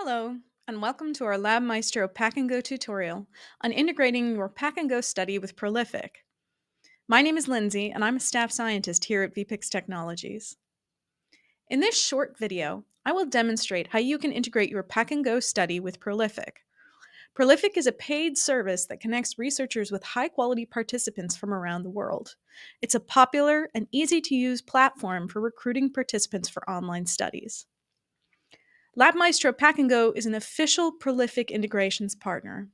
Hello, and welcome to our Lab Maestro Pack&Go tutorial on integrating your Pack&Go study with Prolific. My name is Lindsey, and I'm a staff scientist here at VPixx Technologies. In this short video, I will demonstrate how you can integrate your Pack&Go study with Prolific. Prolific is a paid service that connects researchers with high-quality participants from around the world. It's a popular and easy-to-use platform for recruiting participants for online studies. LabMaestro Pack&Go is an official Prolific integrations partner.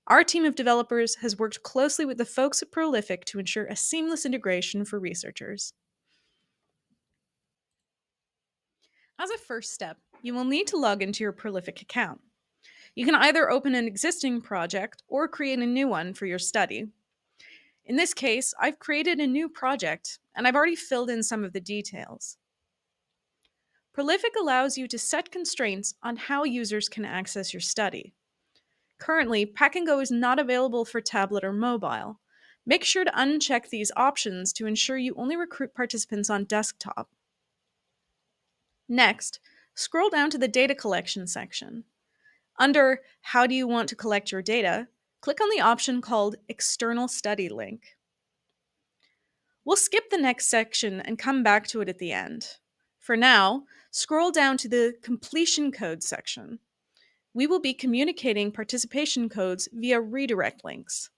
Our team of developers has worked closely with the folks at Prolific to ensure a seamless integration for researchers. As a first step, you will need to log into your Prolific account. You can either open an existing project or create a new one for your study. In this case, I've created a new project, and I've already filled in some of the details. Prolific allows you to set constraints on how users can access your study. Currently, Pack&Go is not available for tablet or mobile. Make sure to uncheck these options to ensure you only recruit participants on desktop. Next, scroll down to the data collection section. Under How do you want to collect your data, click on the option called External Study Link. We'll skip the next section and come back to it at the end. For now, scroll down to the Completion Code section. We will be communicating participation codes via redirect links.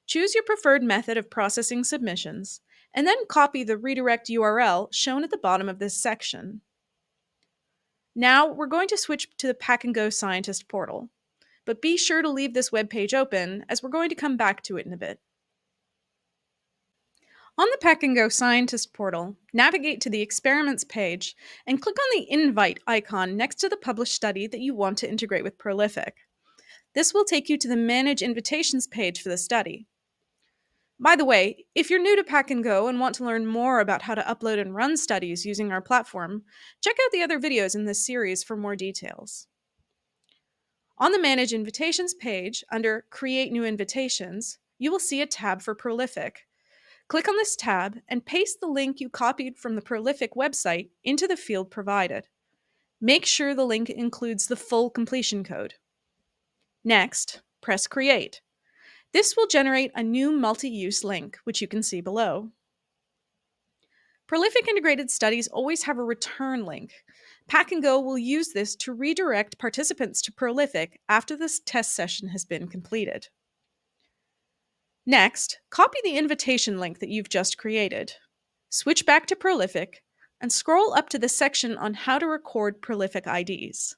Choose your preferred method of processing submissions, and then copy the redirect URL shown at the bottom of this section. Now we're going to switch to the Pack&Go Scientist portal, but be sure to leave this web page open as we're going to come back to it in a bit. On the Pack&Go Scientist portal, navigate to the Experiments page and click on the Invite icon next to the published study that you want to integrate with Prolific. This will take you to the Manage Invitations page for the study. By the way, if you're new to Pack&Go and want to learn more about how to upload and run studies using our platform, check out the other videos in this series for more details. On the Manage Invitations page, under Create New Invitations, you will see a tab for Prolific. Click on this tab and paste the link you copied from the Prolific website into the field provided. Make sure the link includes the full completion code. Next, press Create. This will generate a new multi-use link, which you can see below. Prolific integrated studies always have a return link. Pack&Go will use this to redirect participants to Prolific after this test session has been completed. Next, copy the invitation link that you've just created. Switch back to Prolific and scroll up to the section on how to record Prolific IDs.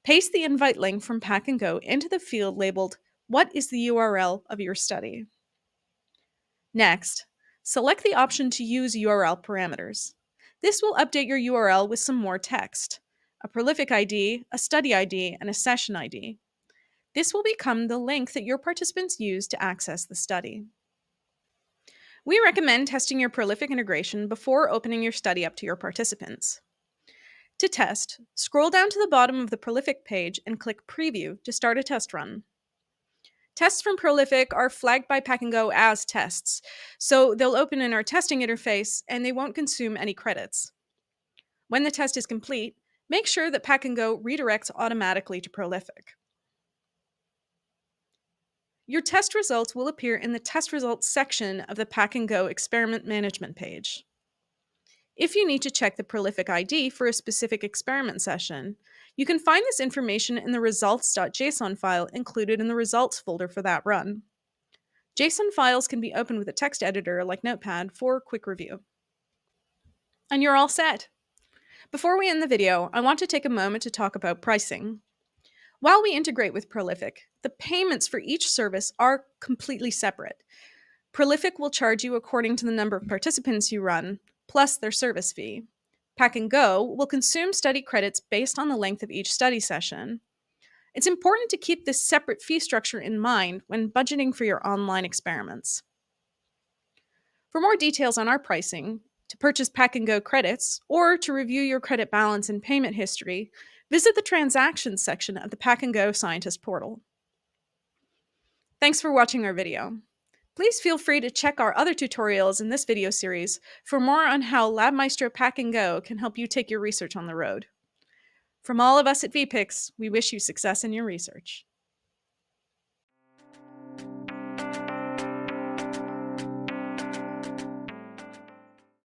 Paste the invite link from Pack&Go into the field labeled What is the URL of your study? Next, select the option to use URL parameters. This will update your URL with some more text, a Prolific ID, a study ID, and a session ID. This will become the link that your participants use to access the study. We recommend testing your Prolific integration before opening your study up to your participants. To test, scroll down to the bottom of the Prolific page and click Preview to start a test run. Tests from Prolific are flagged by Pack&Go as tests, so they'll open in our testing interface and they won't consume any credits. When the test is complete, make sure that Pack&Go redirects automatically to Prolific. Your test results will appear in the Test Results section of the Pack&Go Experiment Management page. If you need to check the Prolific ID for a specific experiment session, you can find this information in the results.json file included in the results folder for that run. JSON files can be opened with a text editor like Notepad for quick review. And you're all set! Before we end the video, I want to take a moment to talk about pricing. While we integrate with Prolific, the payments for each service are completely separate. Prolific will charge you according to the number of participants you run, plus their service fee. Pack&Go will consume study credits based on the length of each study session. It's important to keep this separate fee structure in mind when budgeting for your online experiments. For more details on our pricing, to purchase Pack&Go credits, or to review your credit balance and payment history, visit the Transactions section of the Pack&Go Scientist portal. Thanks for watching our video. Please feel free to check our other tutorials in this video series for more on how LabMaestro Pack&Go can help you take your research on the road. From all of us at VPixx, we wish you success in your research.